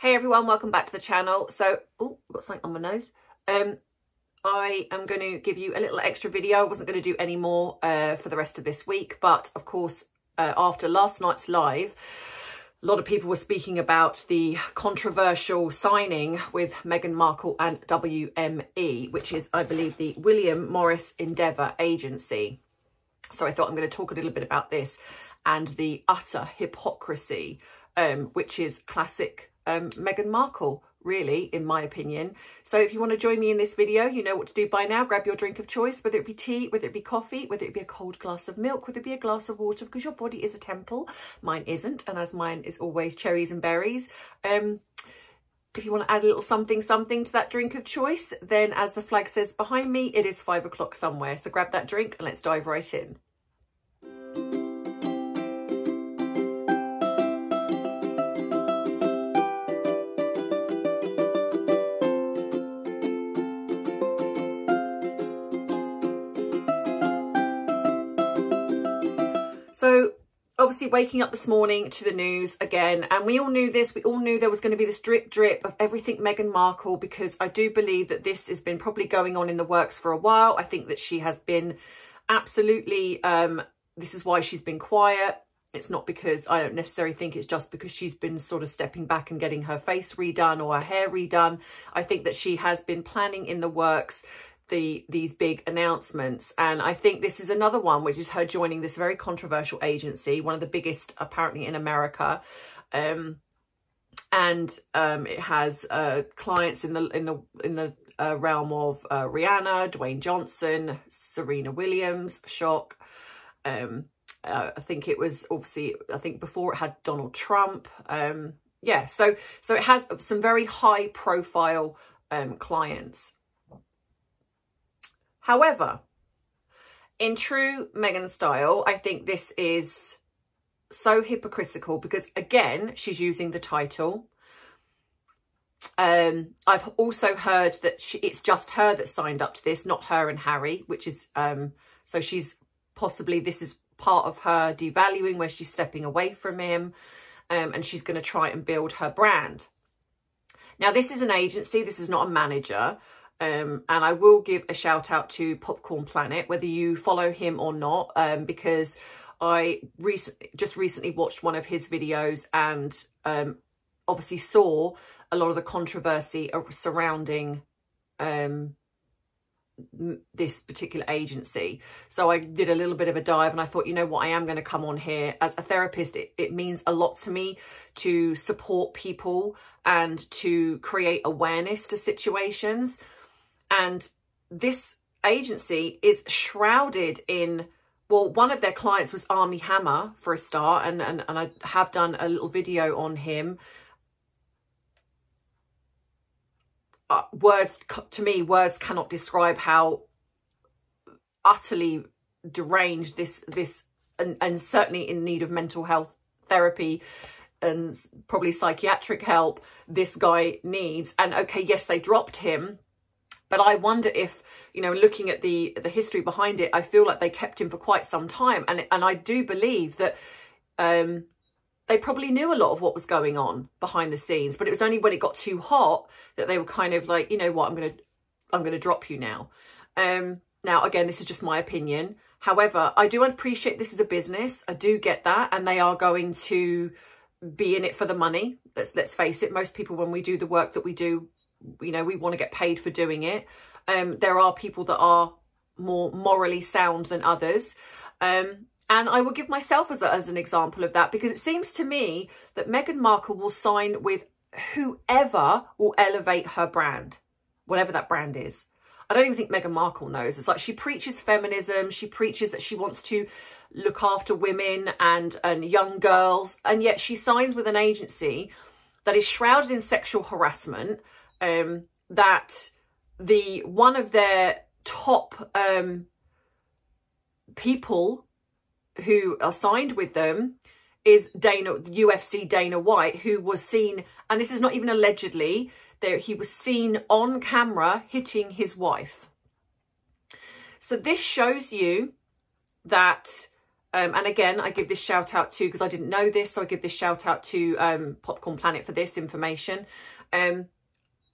Hey everyone, welcome back to the channel. So, oh, I've got something on my nose. I am going to give you a little extra video. I wasn't going to do any more for the rest of this week, but of course, after last night's live, a lot of people were speaking about the controversial signing with Meghan Markle and WME, which is, I believe, the William Morris Endeavour Agency. So I thought I'm going to talk a little bit about this and the utter hypocrisy, which is classic Meghan Markle, really, in my opinion. So if you want to join me in this video, you know what to do by now. Grab your drink of choice, whether it be tea, whether it be coffee, whether it be a cold glass of milk, whether it be a glass of water, because your body is a temple. Mine isn't, and as mine is always cherries and berries. If you want to add a little something to that drink of choice, then as the flag says behind me, it is 5 o'clock somewhere. So grab that drink and let's dive right in. So obviously waking up this morning to the news again, and we all knew this, we all knew there was going to be this drip of everything Meghan Markle, because I do believe that this has been probably going on in the works for a while. I think that she has been absolutely, this is why she's been quiet. It's not because, I don't necessarily think it's just because she's been sort of stepping back and getting her face redone or her hair redone. I think that she has been planning in the works these big announcements, and I think this is another one, which is her joining this very controversial agency, one of the biggest apparently in America, and it has clients in the realm of Rihanna, Dwayne Johnson, Serena Williams, shock. I think it was obviously, I think before it had Donald Trump. Yeah, so it has some very high profile clients. However, in true Meghan style, I think this is so hypocritical because, again, she's using the title. I've also heard that it's just her that signed up to this, not her and Harry, which is, so she's possibly, this is part of her devaluing where she's stepping away from him, and she's going to try and build her brand. Now, this is an agency, this is not a manager. And I will give a shout out to Popcorn Planet, whether you follow him or not, because I just recently watched one of his videos and obviously saw a lot of the controversy surrounding this particular agency. So I did a little bit of a dive and I thought, you know what, I am going to come on here. As a therapist, it means a lot to me to support people and to create awareness to situations. And this agency is shrouded in, well, one of their clients was Armie Hammer for a start, and I have done a little video on him. Words cannot describe how utterly deranged this and certainly in need of mental health therapy and probably psychiatric help this guy needs. And okay, yes, they dropped him. But I wonder if, you know, looking at the history behind it, I feel like they kept him for quite some time. And I do believe that they probably knew a lot of what was going on behind the scenes. But it was only when it got too hot that they were kind of like, you know what, I'm going to drop you now. Now, again, this is just my opinion. However, I do appreciate this is a business. I do get that. And they are going to be in it for the money. Let's face it. Most people, when we do the work that we do, you know, we want to get paid for doing it. There are people that are more morally sound than others. And I will give myself as an example of that, because it seems to me that Meghan Markle will sign with whoever will elevate her brand, whatever that brand is. I don't even think Meghan Markle knows. It's like she preaches feminism. She preaches that she wants to look after women and young girls. And yet she signs with an agency that is shrouded in sexual harassment, that one of their top people who are signed with them is UFC Dana White, who was seen, and this is not even allegedly, he was seen on camera hitting his wife. So this shows you that and again, I give this shout out to, because I didn't know this, so I give this shout out to Popcorn Planet for this information.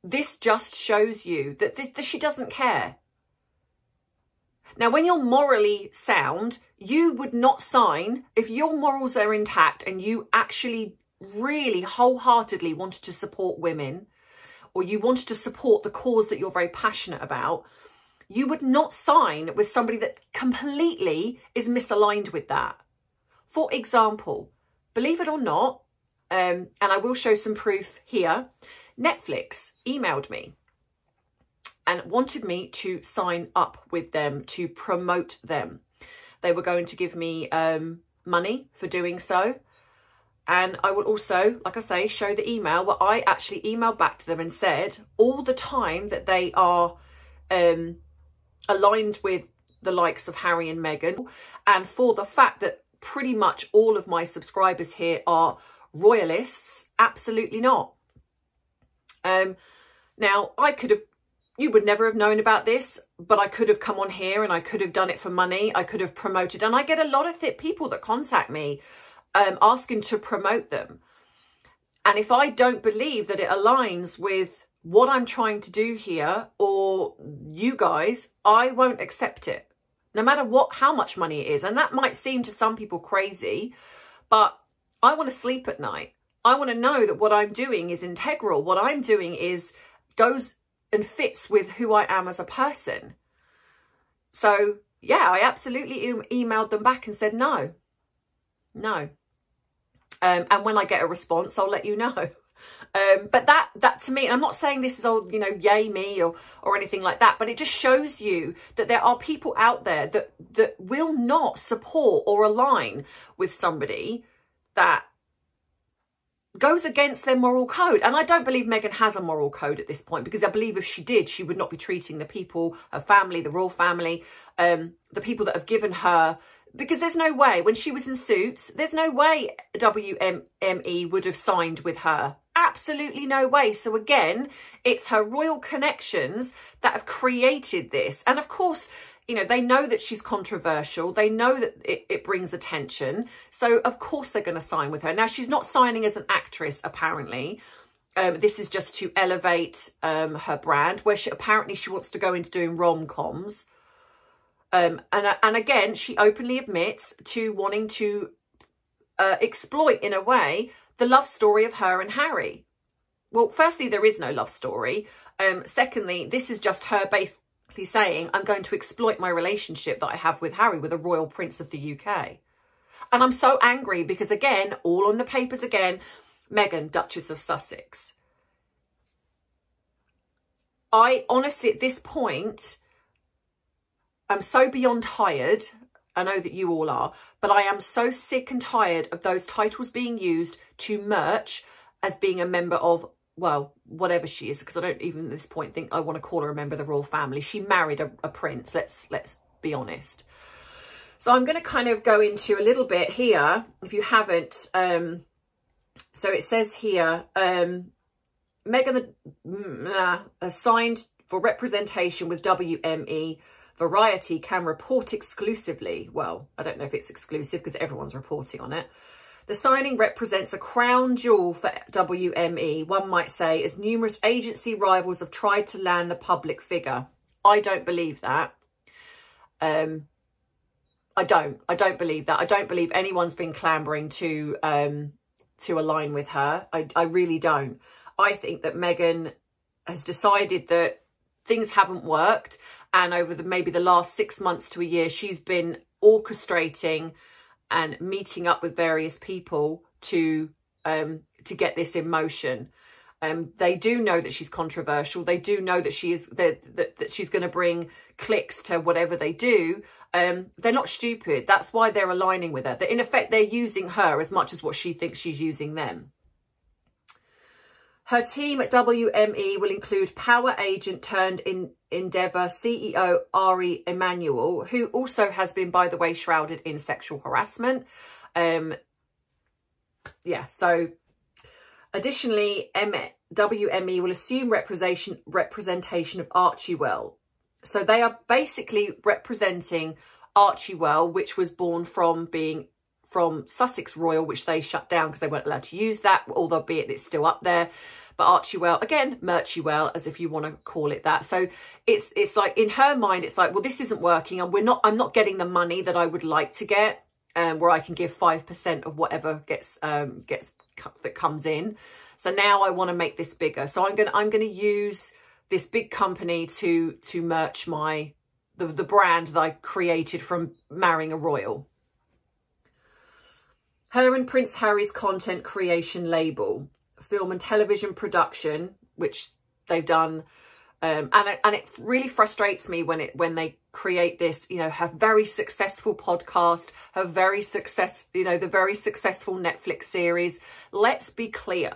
This just shows you that she doesn't care. Now, when you're morally sound, you would not sign, if your morals are intact and you actually really wholeheartedly wanted to support women, or you wanted to support the cause that you're very passionate about, you would not sign with somebody that completely is misaligned with that. For example, believe it or not, and I will show some proof here, Netflix emailed me and wanted me to sign up with them to promote them. They were going to give me money for doing so. And I will also, like I say, show the email where I actually emailed back to them and said all the time that they are aligned with the likes of Harry and Meghan, and for the fact that pretty much all of my subscribers here are royalists, absolutely not. Now, I could have, you would never have known about this, but I could have come on here and I could have done it for money. I could have promoted, and I get a lot of people that contact me asking to promote them. And if I don't believe that it aligns with what I'm trying to do here or you guys, I won't accept it, no matter how much money it is. And that might seem to some people crazy, but I want to sleep at night. I want to know that what I'm doing is integral. What I'm doing goes and fits with who I am as a person. So yeah, I absolutely emailed them back and said no. And when I get a response, I'll let you know. But that to me, and I'm not saying this is all, you know, yay me or anything like that, but it just shows you that there are people out there that will not support or align with somebody that goes against their moral code. And I don't believe Meghan has a moral code at this point, because I believe if she did, she would not be treating the people, her family, the royal family, the people that have given her, because there's no way, when she was in Suits, there's no way WME would have signed with her. Absolutely no way. So again, it's her royal connections that have created this. And of course, you know, they know that she's controversial. They know that it brings attention. So of course they're going to sign with her. Now, she's not signing as an actress, apparently. This is just to elevate her brand, where apparently she wants to go into doing rom-coms. And again, she openly admits to wanting to exploit, in a way, the love story of her and Harry. Well, firstly, there is no love story. Secondly, this is just her basically saying, I'm going to exploit my relationship that I have with Harry, with the royal prince of the UK. And I'm so angry because, again, all on the papers again, Meghan, Duchess of Sussex. I honestly, at this point, I'm so beyond tired. I know that you all are, but I am so sick and tired of those titles being used to merch as being a member of, well, whatever she is, because I don't even at this point think I want to call her a member of the royal family. She married a prince, let's be honest. So I'm going to kind of go into a little bit here, if you haven't. So it says here, Meghan assigned for representation with WME. Variety can report exclusively. Well, I don't know if it's exclusive because everyone's reporting on it. The signing represents a crown jewel for WME, one might say, as numerous agency rivals have tried to land the public figure. I don't believe that. I don't believe that. I don't believe anyone's been clambering to align with her. I really don't. I think that Meghan has decided that things haven't worked, and over maybe the last 6 months to a year, she's been orchestrating and meeting up with various people to get this in motion. They do know that she's controversial. They do know that she is that she's going to bring clicks to whatever they do. They're not stupid. That's why they're aligning with her. That in effect, they're using her as much as what she thinks she's using them. Her team at WME will include power agent turned Endeavour CEO Ari Emanuel, who also has been, by the way, shrouded in sexual harassment. Yeah, so additionally, WME will assume representation of Archie Well. So they are basically representing Archewell, which was born from Sussex Royal, which they shut down because they weren't allowed to use that, although be it it's still up there. But Archewell, again, Murchewell, as if you want to call it that. So it's like, in her mind, it's like, well, this isn't working, and I'm not getting the money that I would like to get, where I can give 5% of whatever that comes in. So now I want to make this bigger. So I'm going to use this big company to merch the brand that I created from marrying a royal. Her and Prince Harry's content creation label, film and television production, which they've done, and it really frustrates me when they create this, you know, her very successful podcast, her very the very successful Netflix series. Let's be clear,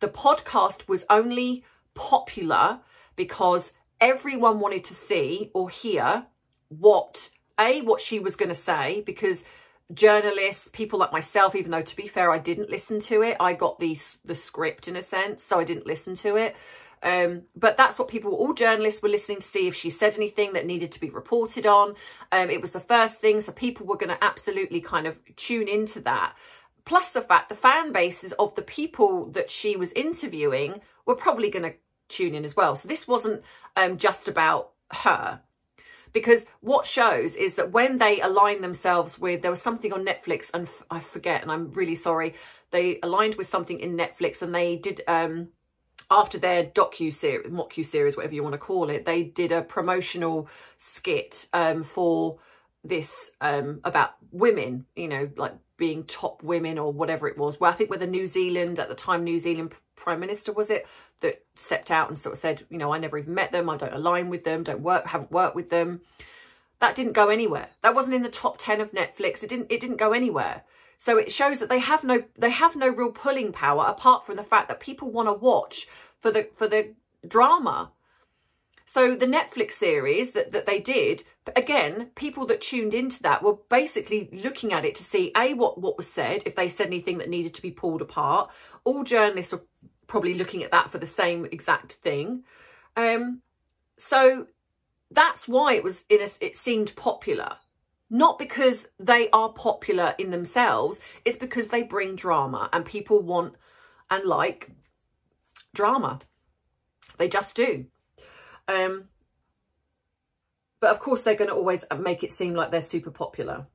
the podcast was only popular because everyone wanted to see or hear what she was going to say, because journalists, people like myself, even though, to be fair, I didn't listen to it. I got the script in a sense, so I didn't listen to it. But that's what all journalists were listening to see if she said anything that needed to be reported on. It was the first thing, so people were going to absolutely kind of tune into that. Plus the fact the fan bases of the people that she was interviewing were probably going to tune in as well. So this wasn't just about her. Because what shows is that when they align themselves with, there was something on Netflix, and I forget, and I'm really sorry, they aligned with something in Netflix, and they did, after their docu-series, whatever you want to call it, they did a promotional skit for this, about women, you know, like being top women or whatever it was. Well, I think with New Zealand Prime Minister, was it, that stepped out and sort of said, you know, I never even met them, I don't align with them, haven't worked with them. That didn't go anywhere. That wasn't in the top 10 of Netflix. It didn't go anywhere. So it shows that they have no real pulling power, apart from the fact that people want to watch for the drama. So the Netflix series that they did, again, people that tuned into that were basically looking at it to see, A, what was said, if they said anything that needed to be pulled apart. All journalists were probably looking at that for the same exact thing. So that's why it seemed popular. Not because they are popular in themselves, it's because they bring drama, and people want and like drama. They just do. But of course, they're going to always make it seem like they're super popular.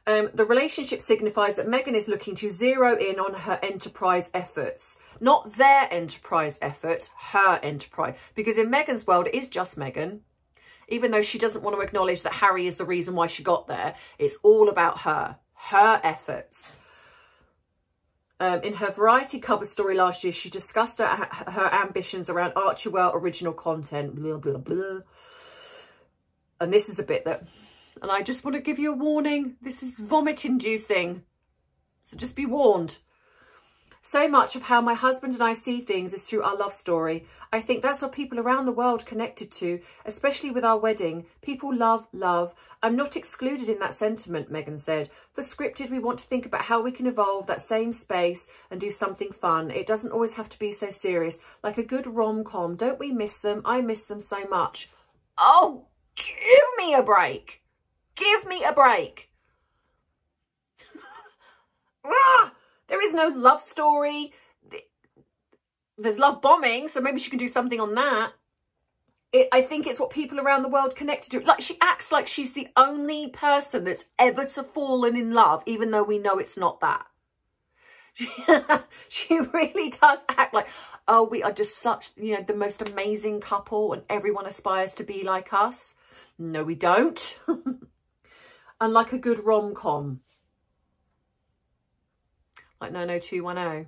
The relationship signifies that Meghan is looking to zero in on her enterprise efforts. Not their enterprise effort, her enterprise. Because in Meghan's world, it is just Meghan. Even though she doesn't want to acknowledge that Harry is the reason why she got there. It's all about her efforts. In her Variety cover story last year, she discussed her ambitions around Archewell original content. Blah, blah, blah. And this is the bit that... And I just want to give you a warning. This is vomit-inducing. So just be warned. So much of how my husband and I see things is through our love story. I think that's what people around the world connected to, especially with our wedding. People love love. I'm not excluded in that sentiment, Meghan said. For scripted, we want to think about how we can evolve that same space and do something fun. It doesn't always have to be so serious. Like a good rom-com. Don't we miss them? I miss them so much. Oh, give me a break. Give me a break. There is no love story. There's love bombing, so maybe she can do something on that. I think it's what people around the world connected to. Like, she acts like she's the only person that's ever to fallen in love, even though we know it's not that. She really does act like, oh, we are just such, you know, the most amazing couple and everyone aspires to be like us. No, we don't. Unlike a good rom-com. Like 90210.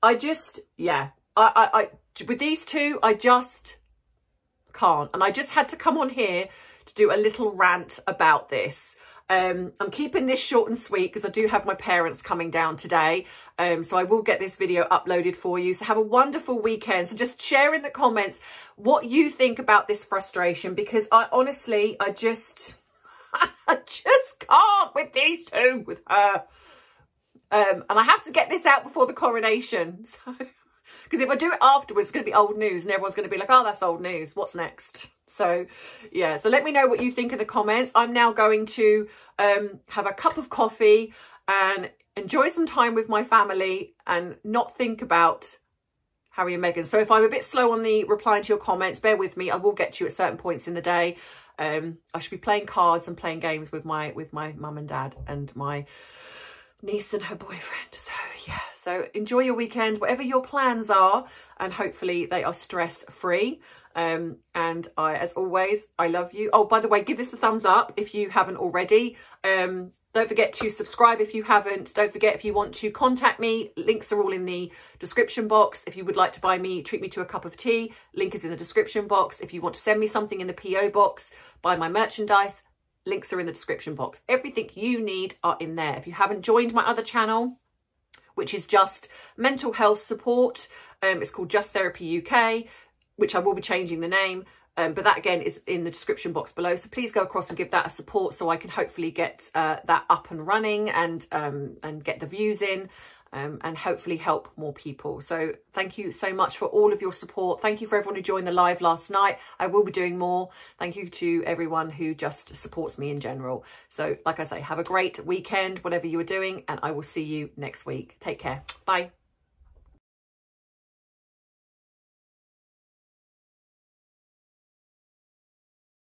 I just, yeah. I with these two, I just can't. And I just had to come on here to do a little rant about this. I'm keeping this short and sweet because I do have my parents coming down today. So I will get this video uploaded for you. So have a wonderful weekend. So just share in the comments what you think about this frustration, because I honestly, I just can't with these two, with her. And I have to get this out before the coronation. So, because if I do it afterwards, it's going to be old news and everyone's going to be like, oh, that's old news. What's next? So yeah, so let me know what you think in the comments. I'm now going to have a cup of coffee and enjoy some time with my family and not think about Harry and Meghan. So if I'm a bit slow on the replying to your comments, bear with me. I will get to you at certain points in the day. I should be playing cards and playing games with my mum and dad and my niece and her boyfriend. So yeah, so enjoy your weekend, whatever your plans are, and hopefully they are stress free. And as always, I love you. Oh, by the way, give this a thumbs up if you haven't already. Don't forget to subscribe if you haven't. Don't forget, if you want to contact me, links are all in the description box. If you would like to treat me to a cup of tea, link is in the description box. If you want to send me something in the PO box, buy my merchandise, links are in the description box. Everything you need are in there. If you haven't joined my other channel, which is just mental health support, it's called Just Therapy UK, which I will be changing the name. But that again is in the description box below. So please go across and give that a support so I can hopefully get that up and running and get the views in and hopefully help more people. So thank you so much for all of your support. Thank you for everyone who joined the live last night. I will be doing more. Thank you to everyone who just supports me in general. So like I say, have a great weekend, whatever you are doing, and I will see you next week. Take care. Bye.